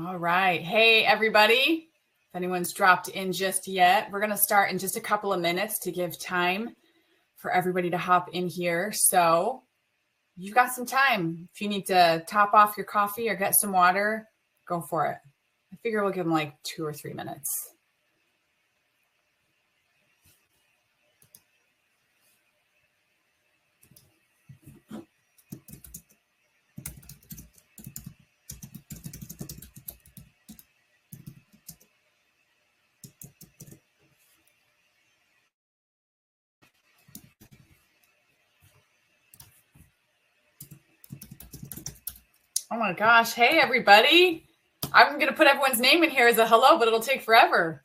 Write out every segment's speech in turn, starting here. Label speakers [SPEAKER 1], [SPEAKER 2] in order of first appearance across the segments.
[SPEAKER 1] All right. Hey, everybody. If anyone's dropped in just yet, we're going to start in just a couple of minutes to give time for everybody to hop in here. So you've got some time. If you need to top off your coffee or get some water, go for it. I figure we'll give them like 2 or 3 minutes. Oh my gosh. Hey, everybody. I'm going to put everyone's name in here as a hello, but it'll take forever.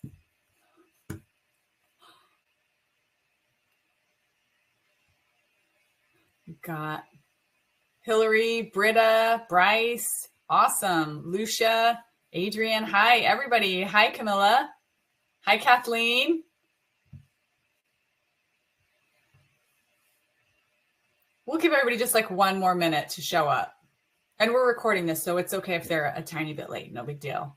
[SPEAKER 1] We've got Hillary, Britta, Bryce, awesome, Lucia, Adrian. Hi, everybody. Hi, Camilla. Hi, Kathleen. We'll give everybody just like 1 more minute to show up. And we're recording this, so it's okay if they're a tiny bit late. No big deal.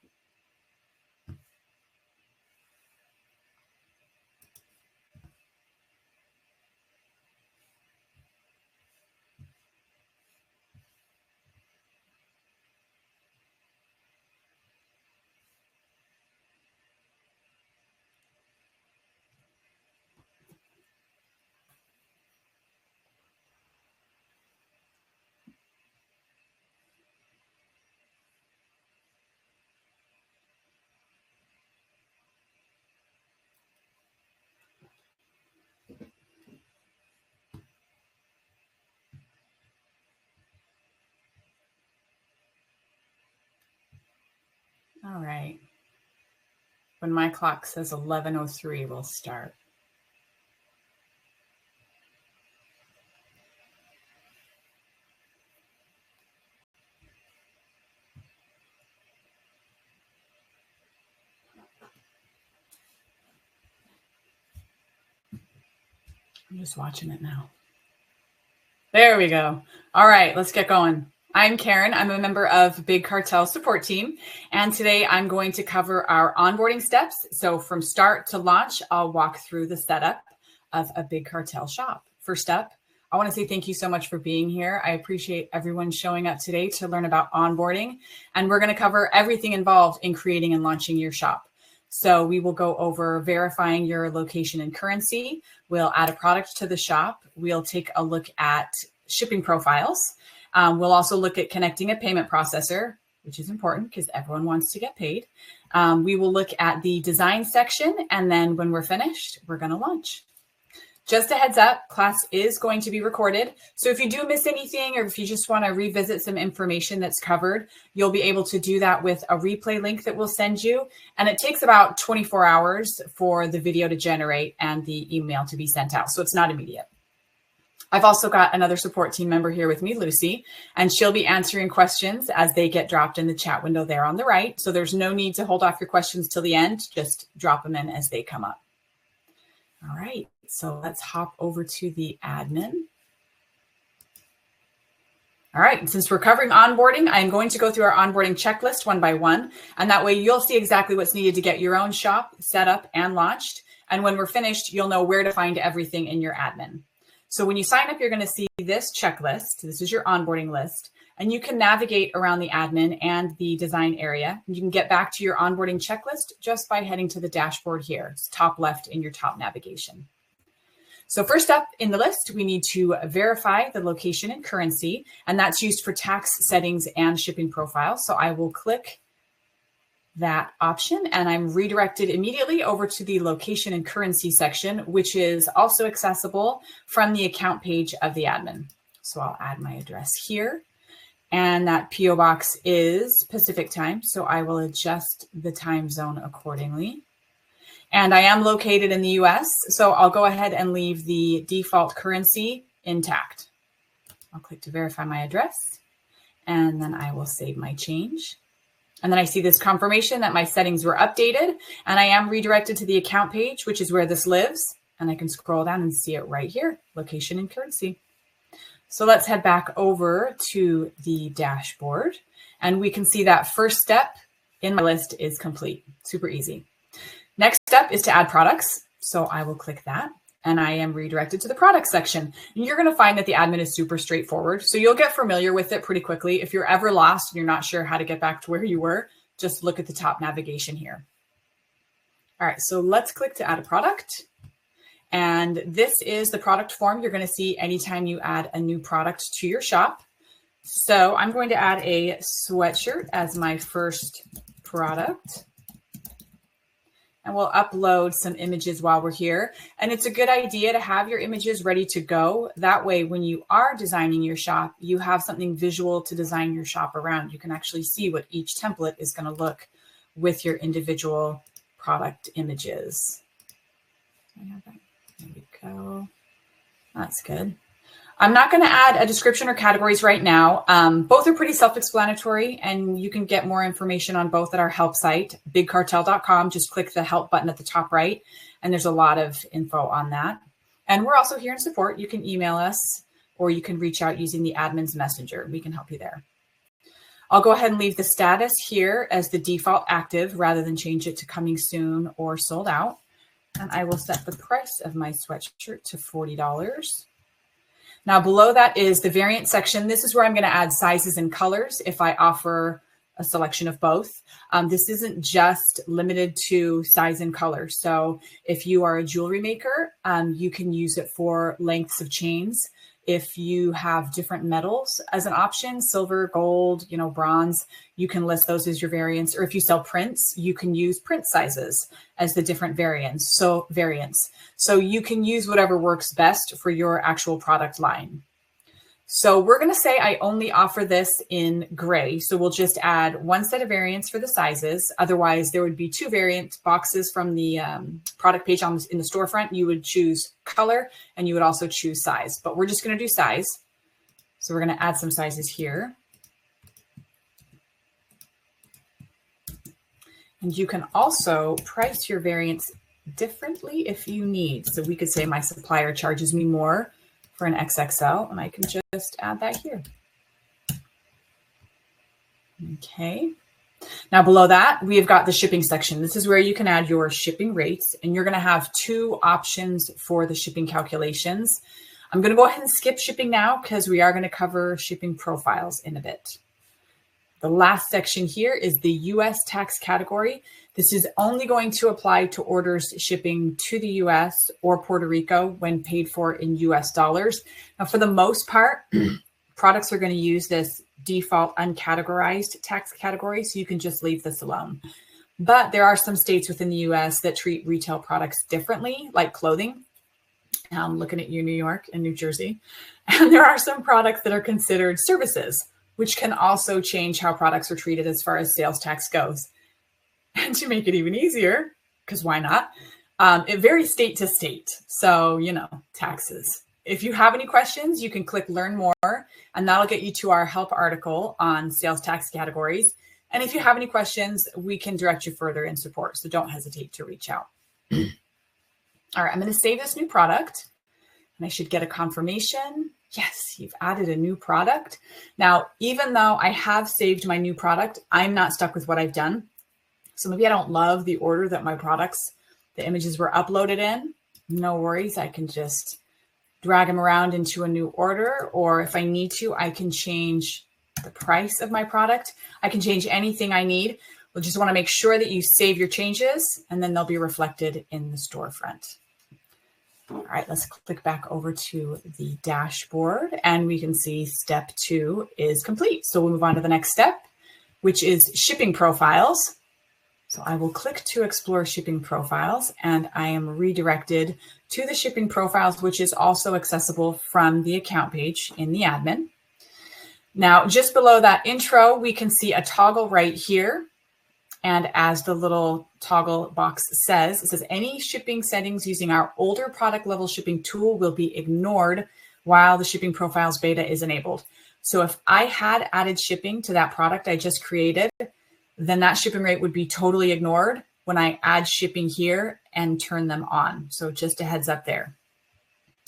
[SPEAKER 1] All right. When my clock says 11:03, we'll start. I'm just watching it now. There we go. All right, let's get going. I'm Karen. I'm a member of Big Cartel support team. And today I'm going to cover our onboarding steps. So from start to launch, I'll walk through the setup of a Big Cartel shop. First up, I want to say thank you so much for being here. I appreciate everyone showing up today to learn about onboarding. And we're going to cover everything involved in creating and launching your shop. So we will go over verifying your location and currency. We'll add a product to the shop. We'll take a look at shipping profiles. We'll also look at connecting a payment processor, which is important because everyone wants to get paid. We will look at the design section. And then when we're finished, we're going to launch. Just a heads up, class is going to be recorded. So if you do miss anything, or if you just want to revisit some information that's covered, you'll be able to do that with a replay link that we'll send you. And it takes about 24 hours for the video to generate and the email to be sent out. So it's not immediate. I've also got another support team member here with me, Lucy, and she'll be answering questions as they get dropped in the chat window there on the right. So there's no need to hold off your questions till the end. Just drop them in as they come up. All right. So let's hop over to the admin. All right, and since we're covering onboarding, I'm going to go through our onboarding checklist one by one, and that way you'll see exactly what's needed to get your own shop set up and launched. And when we're finished, you'll know where to find everything in your admin. So when you sign up, you're going to see this checklist. This is your onboarding list, and you can navigate around the admin and the design area. You can get back to your onboarding checklist just by heading to the dashboard here. It's top left in your top navigation. So first up in the list, we need to verify the location and currency, and that's used for tax settings and shipping profiles. So I will click that option, and I'm redirected immediately over to the location and currency section, which is also accessible from the account page of the admin. So I'll add my address here, and that PO box is Pacific time. So I will adjust the time zone accordingly. And I am located in the US, so I'll go ahead and leave the default currency intact. I'll click to verify my address, and then I will save my change. And then I see this confirmation that my settings were updated, and I am redirected to the account page, which is where this lives. And I can scroll down and see it right here, location and currency. So let's head back over to the dashboard, and we can see that first step in my list is complete. Super easy. Next step is to add products. So I will click that and I am redirected to the product section. And you're going to find that the admin is super straightforward. So you'll get familiar with it pretty quickly. If you're ever lost and you're not sure how to get back to where you were, just look at the top navigation here. All right, so let's click to add a product. And this is the product form you're going to see anytime you add a new product to your shop. So I'm going to add a sweatshirt as my first product. And we'll upload some images while we're here. And it's a good idea to have your images ready to go. That way, when you are designing your shop, you have something visual to design your shop around. You can actually see what each template is going to look with your individual product images. There we go. That's good. I'm not going to add a description or categories right now. Both are pretty self-explanatory, and you can get more information on both at our help site, bigcartel.com. Just click the help button at the top right, and there's a lot of info on that. And we're also here in support. You can email us, or you can reach out using the admin's messenger. We can help you there. I'll go ahead and leave the status here as the default active rather than change it to coming soon or sold out. And I will set the price of my sweatshirt to $40. Now below that is the variant section. This is where I'm going to add sizes and colors if I offer a selection of both. This isn't just limited to size and color. So if you are a jewelry maker, you can use it for lengths of chains. If you have different metals as an option, silver, gold, bronze, you can list those as your variants. Or if you sell prints, you can use print sizes as the different variants. So you can use whatever works best for your actual product line. So we're going to say I only offer this in gray. So we'll just add one set of variants for the sizes. Otherwise, there would be two variant boxes from the product page in the storefront. You would choose color and you would also choose size, but we're just going to do size. So we're going to add some sizes here. And you can also price your variants differently if you need. So we could say my supplier charges me more for an XXL, and I can just add that here. Okay. Now below that, we have got the shipping section. This is where you can add your shipping rates, and you're going to have two options for the shipping calculations. I'm going to go ahead and skip shipping now because we are going to cover shipping profiles in a bit. The last section here is the U.S. tax category. This is only going to apply to orders shipping to the U.S. or Puerto Rico when paid for in U.S. dollars. Now, for the most part, products are going to use this default uncategorized tax category, so you can just leave this alone. But there are some states within the U.S. that treat retail products differently, like clothing. I'm looking at you, New York and New Jersey. And there are some products that are considered services, which can also change how products are treated as far as sales tax goes. And to make it even easier, because why not? It varies state to state. So, taxes. If you have any questions, you can click Learn More, and that'll get you to our help article on sales tax categories. And if you have any questions, we can direct you further in support. So don't hesitate to reach out. All right, I'm going to save this new product, and I should get a confirmation. Yes, you've added a new product. Now, even though I have saved my new product, I'm not stuck with what I've done. So maybe I don't love the order that my products, the images were uploaded in. No worries. I can just drag them around into a new order. Or if I need to, I can change the price of my product. I can change anything I need. We'll just want to make sure that you save your changes, and then they'll be reflected in the storefront. All right, let's click back over to the dashboard, and we can see step 2 is complete. So we'll move on to the next step, which is shipping profiles. So I will click to explore shipping profiles, and I am redirected to the shipping profiles, which is also accessible from the account page in the admin. Now, just below that intro, we can see a toggle right here. And as the little toggle box says, it says any shipping settings using our older product level shipping tool will be ignored while the shipping profiles beta is enabled. So if I had added shipping to that product I just created, then that shipping rate would be totally ignored when I add shipping here and turn them on. So just a heads up there.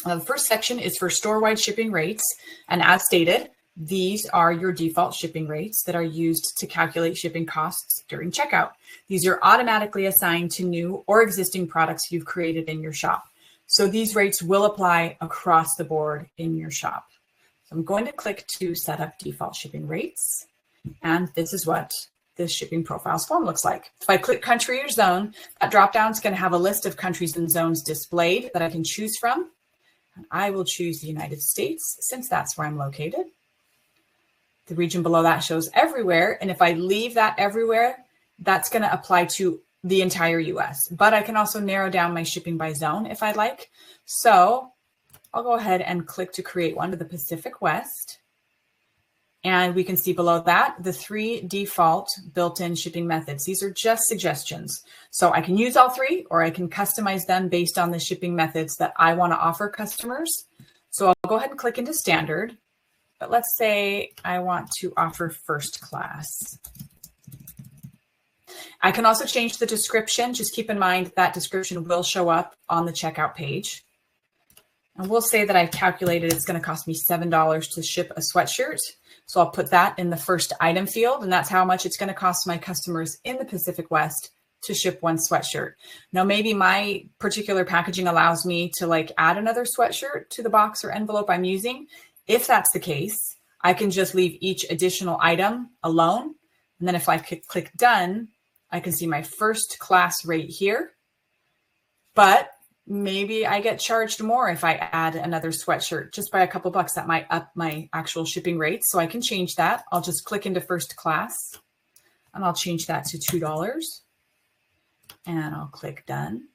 [SPEAKER 1] The first section is for store-wide shipping rates. And as stated, These are your default shipping rates that are used to calculate shipping costs during checkout. These are automatically assigned to new or existing products you've created in your shop. So these rates will apply across the board in your shop. So I'm going to click to set up default shipping rates. And this is what this shipping profiles form looks like. If I click country or zone, that dropdown is going to have a list of countries and zones displayed that I can choose from. And I will choose the United States since that's where I'm located. The region below that shows everywhere. And if I leave that everywhere, that's going to apply to the entire US. But I can also narrow down my shipping by zone if I'd like. So I'll go ahead and click to create one to the Pacific West. And we can see below that the 3 default built-in shipping methods. These are just suggestions. So I can use all 3 or I can customize them based on the shipping methods that I want to offer customers. So I'll go ahead and click into standard. But let's say I want to offer first class. I can also change the description. Just keep in mind that description will show up on the checkout page. And we'll say that I've calculated it's going to cost me $7 to ship a sweatshirt. So I'll put that in the first item field, and that's how much it's going to cost my customers in the Pacific West to ship one sweatshirt. Now, maybe my particular packaging allows me to add another sweatshirt to the box or envelope I'm using. If that's the case, I can just leave each additional item alone. And then if I click done, I can see my first class rate here. But maybe I get charged more if I add another sweatshirt just by a couple bucks. That might up my actual shipping rate. So I can change that. I'll just click into first class and I'll change that to $2 and I'll click done.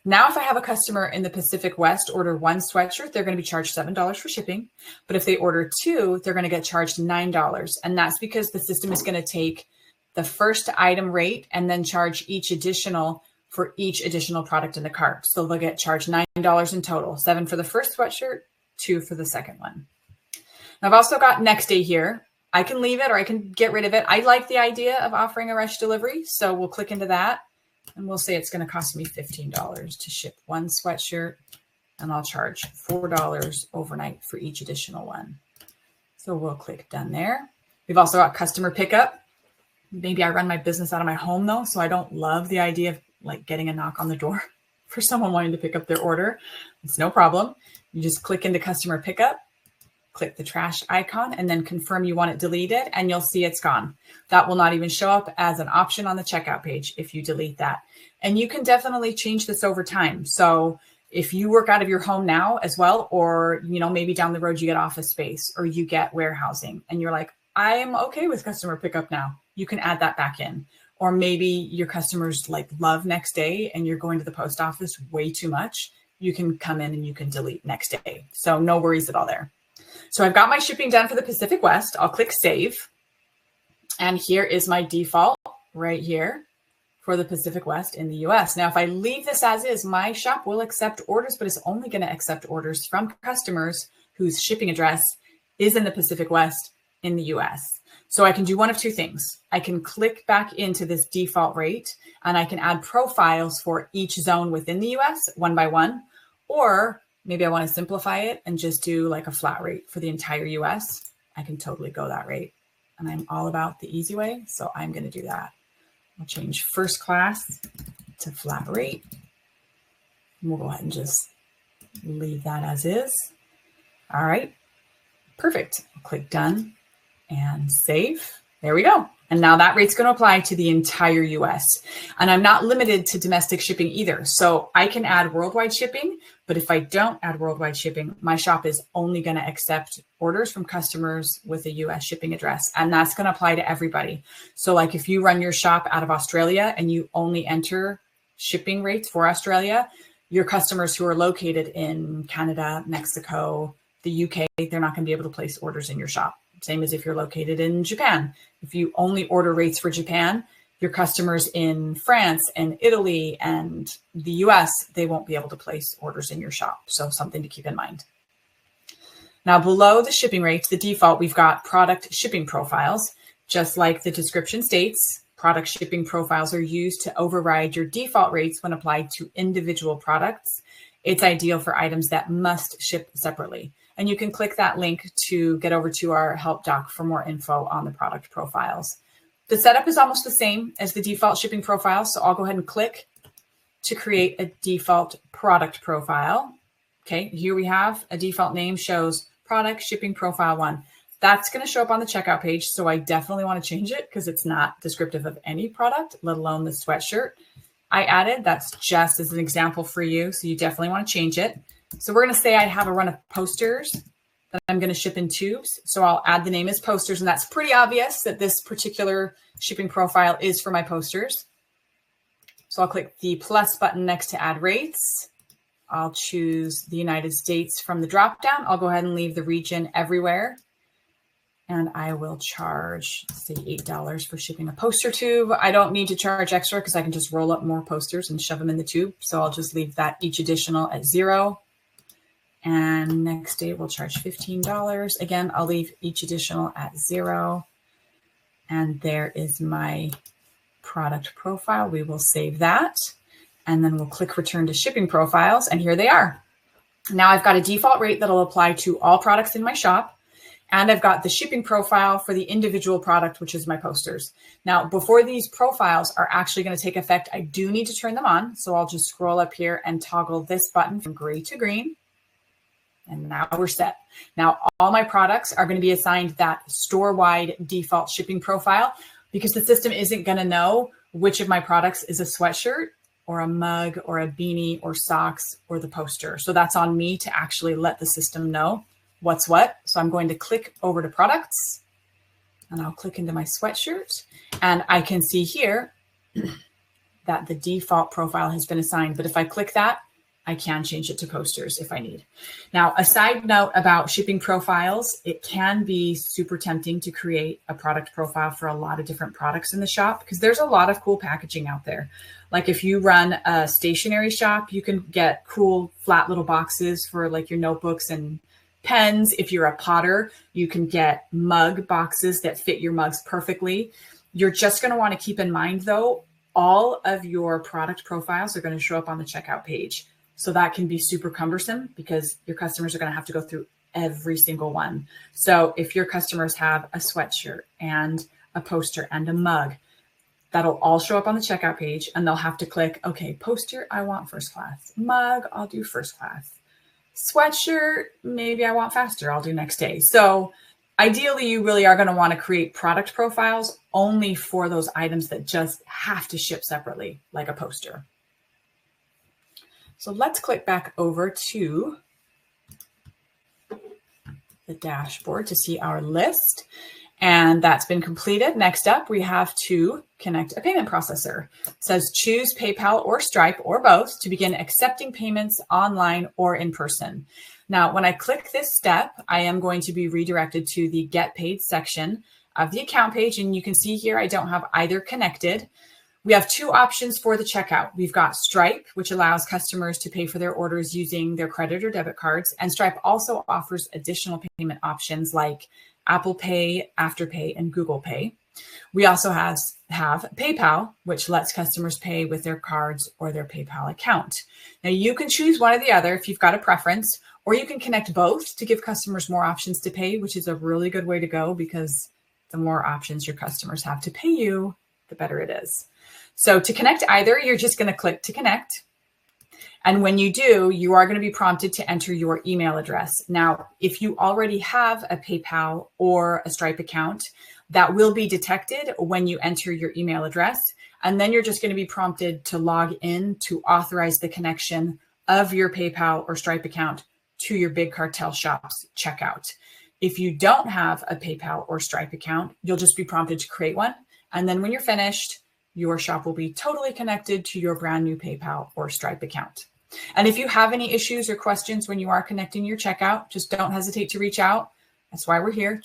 [SPEAKER 1] Now, if I have a customer in the Pacific West order 1 sweatshirt, they're going to be charged $7 for shipping. But if they order 2, they're going to get charged $9. And that's because the system is going to take the first item rate and then charge each additional for each additional product in the cart. So they'll get charged $9 in total, 7 for the first sweatshirt, 2 for the second one. Now, I've also got next day here. I can leave it or I can get rid of it. I like the idea of offering a rush delivery. So we'll click into that. And we'll say it's going to cost me $15 to ship 1 sweatshirt, and I'll charge $4 overnight for each additional one. So we'll click done there. We've also got customer pickup. Maybe I run my business out of my home though, so I don't love the idea of getting a knock on the door for someone wanting to pick up their order. It's no problem. You just click into customer pickup, click the trash icon, and then confirm you want it deleted, and you'll see it's gone. That will not even show up as an option on the checkout page if you delete that. And you can definitely change this over time. So if you work out of your home now as well, or maybe down the road you get office space or you get warehousing and you're like, I am okay with customer pickup now, you can add that back in. Or maybe your customers love next day and you're going to the post office way too much. You can come in and you can delete next day. So no worries at all there. So I've got my shipping done for the Pacific West. I'll click save. And here is my default right here for the Pacific West in the US. Now, if I leave this as is, my shop will accept orders, but it's only going to accept orders from customers whose shipping address is in the Pacific West in the US. So I can do one of 2 things. I can click back into this default rate and I can add profiles for each zone within the US one by one, or maybe I want to simplify it and just do a flat rate for the entire US. I can totally go that rate. And I'm all about the easy way, so I'm going to do that. I'll change first class to flat rate. And we'll go ahead and just leave that as is. All right, perfect. I'll click done and save. There we go. And now that rate's going to apply to the entire US. And I'm not limited to domestic shipping either. So I can add worldwide shipping, but if I don't add worldwide shipping, my shop is only going to accept orders from customers with a US shipping address. And that's going to apply to everybody. So if you run your shop out of Australia and you only enter shipping rates for Australia, your customers who are located in Canada, Mexico, the UK, they're not going to be able to place orders in your shop. Same as if you're located in Japan. If you only order rates for Japan, your customers in France and Italy and the US, they won't be able to place orders in your shop. So something to keep in mind. Now below the shipping rates, the default, we've got product shipping profiles. Just like the description states, product shipping profiles are used to override your default rates when applied to individual products. it's ideal for items that must ship separately. And you can click that link to get over to our help doc for more info on the product profiles. The setup is almost the same as the default shipping profile. So I'll go ahead and click to create a default product profile. Okay, here we have a default name shows product shipping profile 1. That's going to show up on the checkout page. So I definitely want to change it because it's not descriptive of any product, let alone the sweatshirt I added. That's just as an example for you. So you definitely want to change it. So we're going to say I have a run of posters that I'm going to ship in tubes. So I'll add the name as posters. And that's pretty obvious that this particular shipping profile is for my posters. So I'll click the plus button next to add rates. I'll choose the United States from the dropdown. I'll go ahead and leave the region everywhere. And I will charge, say, $8 for shipping a poster tube. I don't need to charge extra because I can just roll up more posters and shove them in the tube. So I'll just leave that each additional at $0. And next day we'll charge $15. Again, I'll leave each additional at $0. And there is my product profile. We will save that. And then we'll click return to shipping profiles. And here they are. Now I've got a default rate that'll apply to all products in my shop. And I've got the shipping profile for the individual product, which is my posters. Now, before these profiles are actually going to take effect, I do need to turn them on. So I'll just scroll up here and toggle this button from gray to green. And now we're set. Now, all my products are going to be assigned that store-wide default shipping profile because the system isn't going to know which of my products is a sweatshirt or a mug or a beanie or socks or the poster. So that's on me to actually let the system know what's what. So I'm going to click over to products and I'll click into my sweatshirt and I can see here that the default profile has been assigned. But if I click that, I can change it to posters if I need. Now, a side note about shipping profiles, it can be super tempting to create a product profile for a lot of different products in the shop because there's a lot of cool packaging out there. Like if you run a stationery shop, you can get cool flat little boxes for like your notebooks and pens. If you're a potter, you can get mug boxes that fit your mugs perfectly. You're just going to want to keep in mind though, all of your product profiles are going to show up on the checkout page. So that can be super cumbersome because your customers are going to have to go through every single one. So if your customers have a sweatshirt and a poster and a mug, that'll all show up on the checkout page and they'll have to click, okay, poster, I want first class. Mug, I'll do first class. Sweatshirt, maybe I want faster, I'll do next day. So ideally, you really are going to want to create product profiles only for those items that just have to ship separately, like a poster. So let's click back over to the dashboard to see our list. And that's been completed. Next up, we have to connect a payment processor. It says choose PayPal or Stripe or both to begin accepting payments online or in person. Now, when I click this step, I am going to be redirected to the Get Paid section of the account page. And you can see here, I don't have either connected. We have two options for the checkout. We've got Stripe, which allows customers to pay for their orders using their credit or debit cards. And Stripe also offers additional payment options like Apple Pay, Afterpay, and Google Pay. We also have PayPal, which lets customers pay with their cards or their PayPal account. Now, you can choose one or the other if you've got a preference, or you can connect both to give customers more options to pay, which is a really good way to go because the more options your customers have to pay you, the better it is. So to connect either, you're just going to click to connect. And when you do, you are going to be prompted to enter your email address. Now, if you already have a PayPal or a Stripe account, that will be detected when you enter your email address. And then you're just going to be prompted to log in to authorize the connection of your PayPal or Stripe account to your Big Cartel shop's checkout. If you don't have a PayPal or Stripe account, you'll just be prompted to create one. And then when you're finished, your shop will be totally connected to your brand new PayPal or Stripe account. And if you have any issues or questions when you are connecting your checkout, just don't hesitate to reach out. That's why we're here.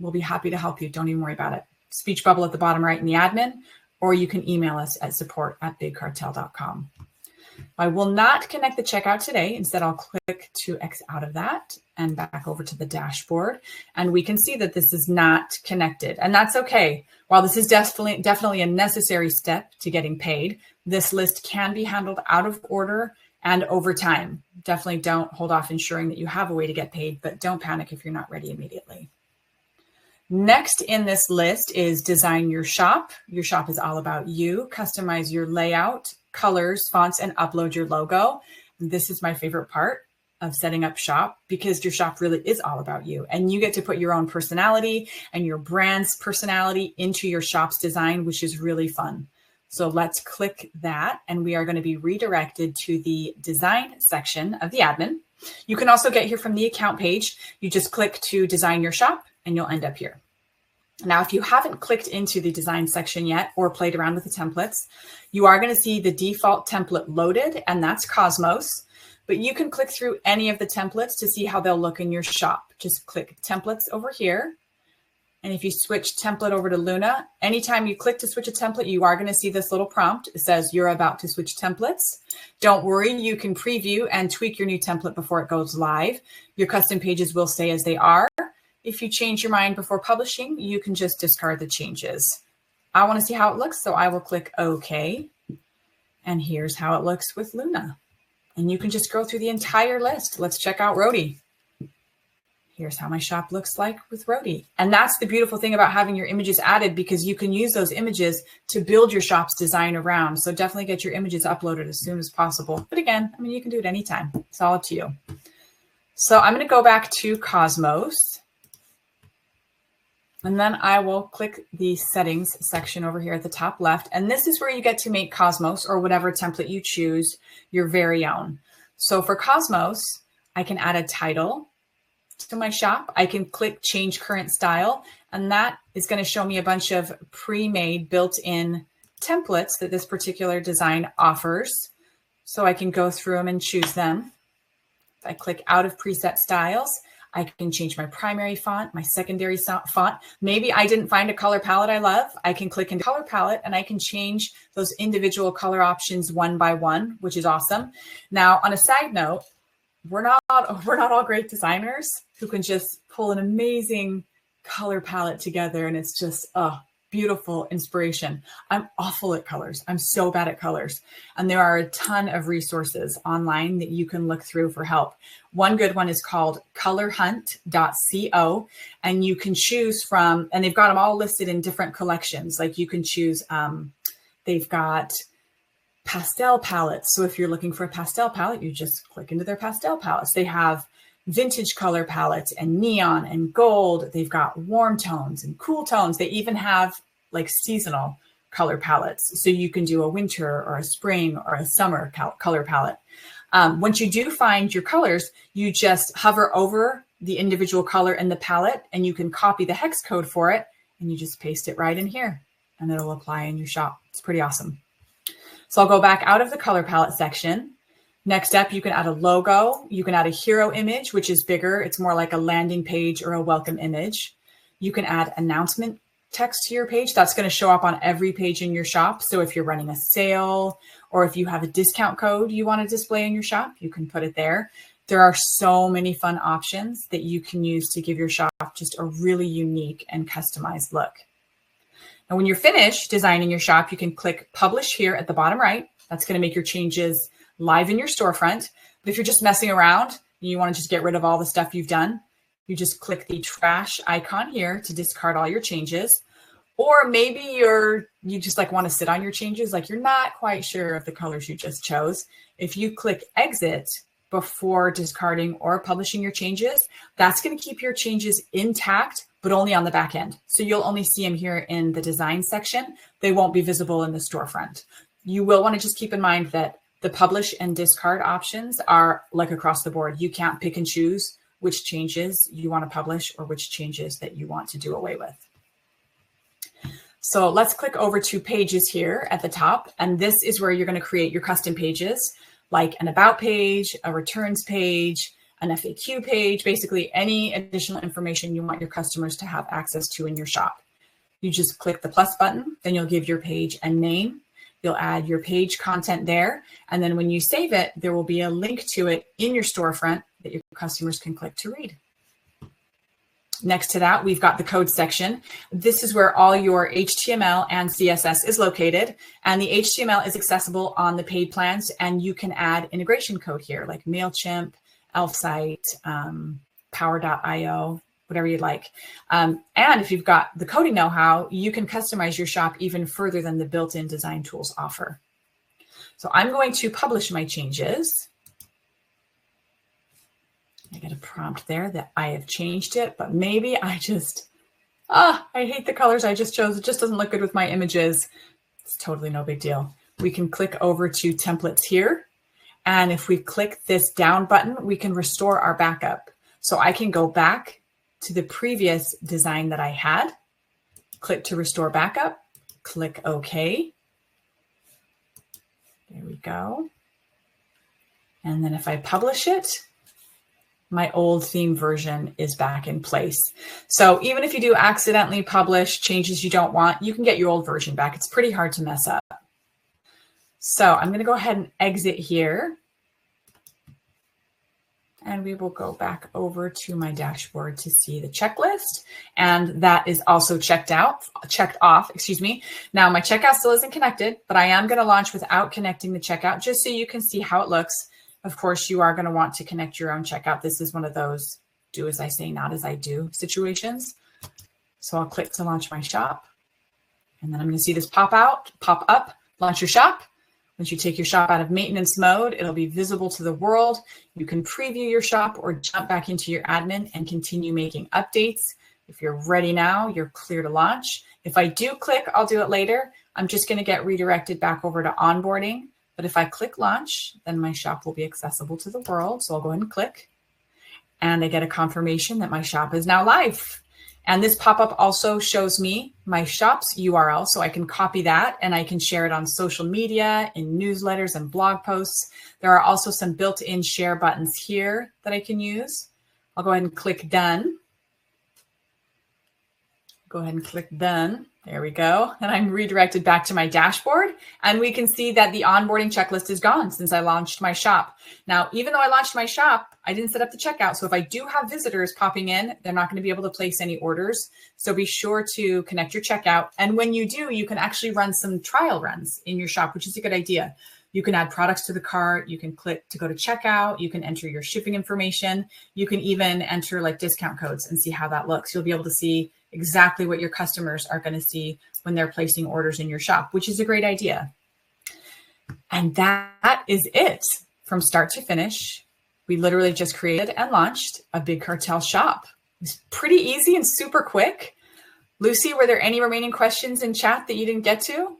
[SPEAKER 1] We'll be happy to help you. Don't even worry about it. Speech bubble at the bottom right in the admin, or you can email us at support@bigcartel.com. I will not connect the checkout today. Instead, I'll click to X out of that and back over to the dashboard. And we can see that this is not connected. And that's okay. While this is definitely a necessary step to getting paid, this list can be handled out of order and over time. Definitely don't hold off ensuring that you have a way to get paid, but don't panic if you're not ready immediately. Next in this list is design your shop. Your shop is all about you. Customize your layout, colors, fonts, and upload your logo. This is my favorite part of setting up shop, because your shop really is all about you, and you get to put your own personality and your brand's personality into your shop's design, which is really fun. So let's click that, and we are going to be redirected to the design section of the admin. You can also get here from the account page. You just click to design your shop and you'll end up here. Now, if you haven't clicked into the design section yet or played around with the templates, you are going to see the default template loaded, and that's Cosmos. But you can click through any of the templates to see how they'll look in your shop. Just click templates over here. And if you switch template over to Luna, anytime you click to switch a template, you are going to see this little prompt. It says you're about to switch templates. Don't worry, you can preview and tweak your new template before it goes live. Your custom pages will stay as they are. If you change your mind before publishing, you can just discard the changes. I want to see how it looks, so I will click OK. And here's how it looks with Luna. And you can just go through the entire list. Let's check out Roadie. Here's how my shop looks like with Roadie. And that's the beautiful thing about having your images added, because you can use those images to build your shop's design around. So definitely get your images uploaded as soon as possible. But again, I mean, you can do it anytime. It's all up to you. So I'm going to go back to Cosmos. And then I will click the settings section over here at the top left. And this is where you get to make Cosmos, or whatever template you choose, your very own. So for Cosmos, I can add a title to my shop. I can click change current style, and that is going to show me a bunch of pre-made built-in templates that this particular design offers. So I can go through them and choose them. If I click out of preset styles, I can change my primary font, my secondary font. Maybe I didn't find a color palette I love. I can click into color palette and I can change those individual color options one by one, which is awesome. Now, on a side note, we're not all great designers who can just pull an amazing color palette together, and it's just beautiful inspiration. I'm awful at colors. I'm so bad at colors. And there are a ton of resources online that you can look through for help. One good one is called colorhunt.co, and you can choose from, and they've got them all listed in different collections. Like you can choose, they've got pastel palettes. So if you're looking for a pastel palette, you just click into their pastel palettes. They have vintage color palettes and neon and gold. They've got warm tones and cool tones. They even have like seasonal color palettes. So you can do a winter or a spring or a summer color palette. Once you do find your colors, you just hover over the individual color in the palette, and you can copy the hex code for it, and you just paste it right in here, and it'll apply in your shop. It's pretty awesome. So I'll go back out of the color palette section. Next up, you can add a logo. You can add a hero image, which is bigger. It's more like a landing page or a welcome image. You can add announcement text to your page. That's going to show up on every page in your shop. So if you're running a sale, or if you have a discount code you want to display in your shop, you can put it there. There are so many fun options that you can use to give your shop just a really unique and customized look. And when you're finished designing your shop, you can click publish here at the bottom right. That's going to make your changes live in your storefront. But if you're just messing around and you want to just get rid of all the stuff you've done, you just click the trash icon here to discard all your changes. Or maybe you just like want to sit on your changes, like you're not quite sure of the colors you just chose. If you click exit before discarding or publishing your changes, that's going to keep your changes intact, but only on the back end. So you'll only see them here in the design section. They won't be visible in the storefront. You will want to just keep in mind that the publish and discard options are like across the board. You can't pick and choose which changes you want to publish or which changes that you want to do away with. So let's click over to pages here at the top. And this is where you're going to create your custom pages, like an about page, a returns page, an FAQ page, basically any additional information you want your customers to have access to in your shop. You just click the plus button, then you'll give your page a name. You'll add your page content there. And then when you save it, there will be a link to it in your storefront that your customers can click to read. Next to that, we've got the code section. This is where all your HTML and CSS is located. And the HTML is accessible on the paid plans, and you can add integration code here, like MailChimp, ElfSite, Power.io, whatever you'd like. And if you've got the coding know-how, you can customize your shop even further than the built-in design tools offer. So I'm going to publish my changes. I get a prompt there that I have changed it, but maybe I just, I hate the colors I just chose. It just doesn't look good with my images. It's totally no big deal. We can click over to templates here. And if we click this down button, we can restore our backup. So I can go back to the previous design that I had, click to restore backup, click OK. There we go. And then if I publish it, my old theme version is back in place. So even if you do accidentally publish changes you don't want, you can get your old version back. It's pretty hard to mess up. So I'm going to go ahead and exit here. And we will go back over to my dashboard to see the checklist. And that is also checked off, excuse me. Now my checkout still isn't connected, but I am going to launch without connecting the checkout just so you can see how it looks. Of course, you are going to want to connect your own checkout. This is one of those do as I say, not as I do situations. So I'll click to launch my shop. And then I'm going to see this pop up, launch your shop. Once you take your shop out of maintenance mode, it'll be visible to the world. You can preview your shop or jump back into your admin and continue making updates. If you're ready now, you're clear to launch. If I do click, I'll do it later. I'm just going to get redirected back over to onboarding. But if I click launch, then my shop will be accessible to the world. So I'll go ahead and click. And I get a confirmation that my shop is now live. And this pop-up also shows me my shop's URL, so I can copy that and I can share it on social media, in newsletters and blog posts. There are also some built-in share buttons here that I can use. I'll go ahead and click done. Go ahead and click done. There we go. And I'm redirected back to my dashboard. And we can see that the onboarding checklist is gone since I launched my shop. Now, even though I launched my shop, I didn't set up the checkout. So if I do have visitors popping in, they're not going to be able to place any orders. So be sure to connect your checkout. And when you do, you can actually run some trial runs in your shop, which is a good idea. You can add products to the cart. You can click to go to checkout. You can enter your shipping information. You can even enter like discount codes and see how that looks. You'll be able to see exactly what your customers are going to see when they're placing orders in your shop, which is a great idea. And that is it from start to finish. We literally just created and launched a Big Cartel shop. It's pretty easy and super quick. Lucy, were there any remaining questions in chat that you didn't get to?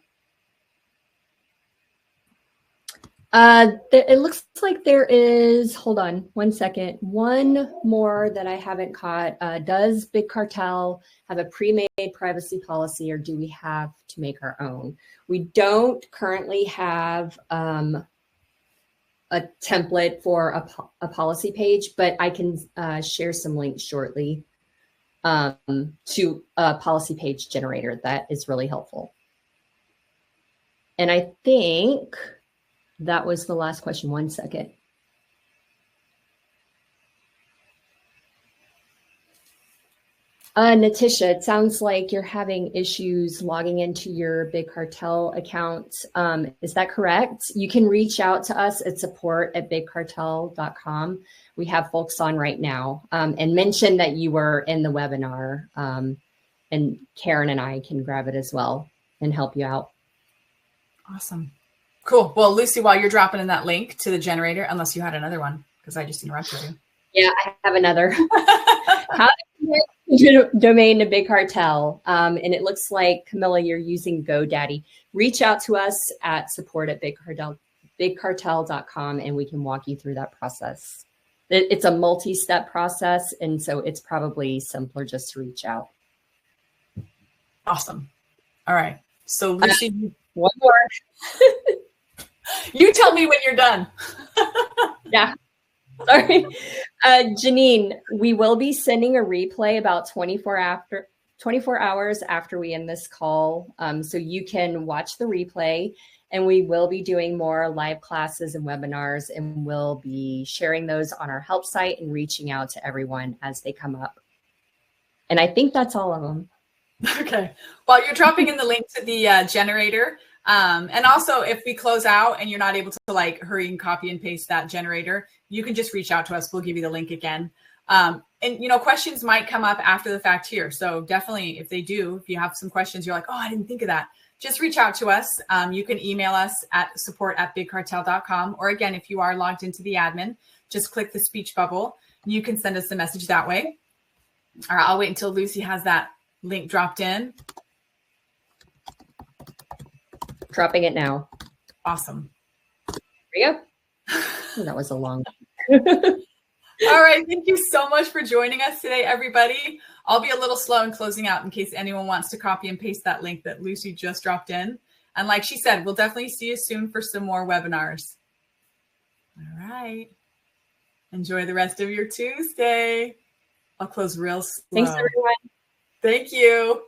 [SPEAKER 2] It looks like there is, hold on one second, one more that I haven't caught. Does Big Cartel have a pre-made privacy policy, or do we have to make our own? We don't currently have a template for a policy page, but I can share some links shortly to a policy page generator that is really helpful. And I think that was the last question. One second. Natisha, it sounds like you're having issues logging into your Big Cartel account. Is that correct? You can reach out to us at support@bigcartel.com. We have folks on right now, and mention that you were in the webinar, and Karen and I can grab it as well and help you out.
[SPEAKER 1] Awesome. Cool. Well, Lucy, while you're dropping in that link to the generator, unless you had another one, because I just interrupted you.
[SPEAKER 2] Yeah, I have another. How to connect domain to Big Cartel. And it looks like, Camilla, you're using GoDaddy. Reach out to us at support@bigcartel.com, and we can walk you through that process. It's a multi-step process, and so it's probably simpler just to reach out.
[SPEAKER 1] Awesome. All right. So, Lucy,
[SPEAKER 2] one more.
[SPEAKER 1] You tell me when you're done.
[SPEAKER 2] Yeah. Sorry. Janine, we will be sending a replay about 24 hours after we end this call. So you can watch the replay, and we will be doing more live classes and webinars, and we'll be sharing those on our help site and reaching out to everyone as they come up. And I think that's all of them.
[SPEAKER 1] Okay. Well, you're dropping in the link to the generator. And also, if we close out and you're not able to like hurry and copy and paste that generator, you can just reach out to us. We'll give you the link again. And, you know, questions might come up after the fact here. So definitely, if they do, if you have some questions, you're like, oh, I didn't think of that. Just reach out to us. You can email us at support@bigcartel.com. Or again, if you are logged into the admin, just click the speech bubble. You can send us a message that way. All right, I'll wait until Lucy has that link dropped in.
[SPEAKER 2] Dropping it now.
[SPEAKER 1] Awesome.
[SPEAKER 2] There we go. Oh, that was a long
[SPEAKER 1] All right. Thank you so much for joining us today, everybody. I'll be a little slow in closing out in case anyone wants to copy and paste that link that Lucy just dropped in. And like she said, we'll definitely see you soon for some more webinars. All right. Enjoy the rest of your Tuesday. I'll close real slow.
[SPEAKER 2] Thanks, everyone.
[SPEAKER 1] Thank you.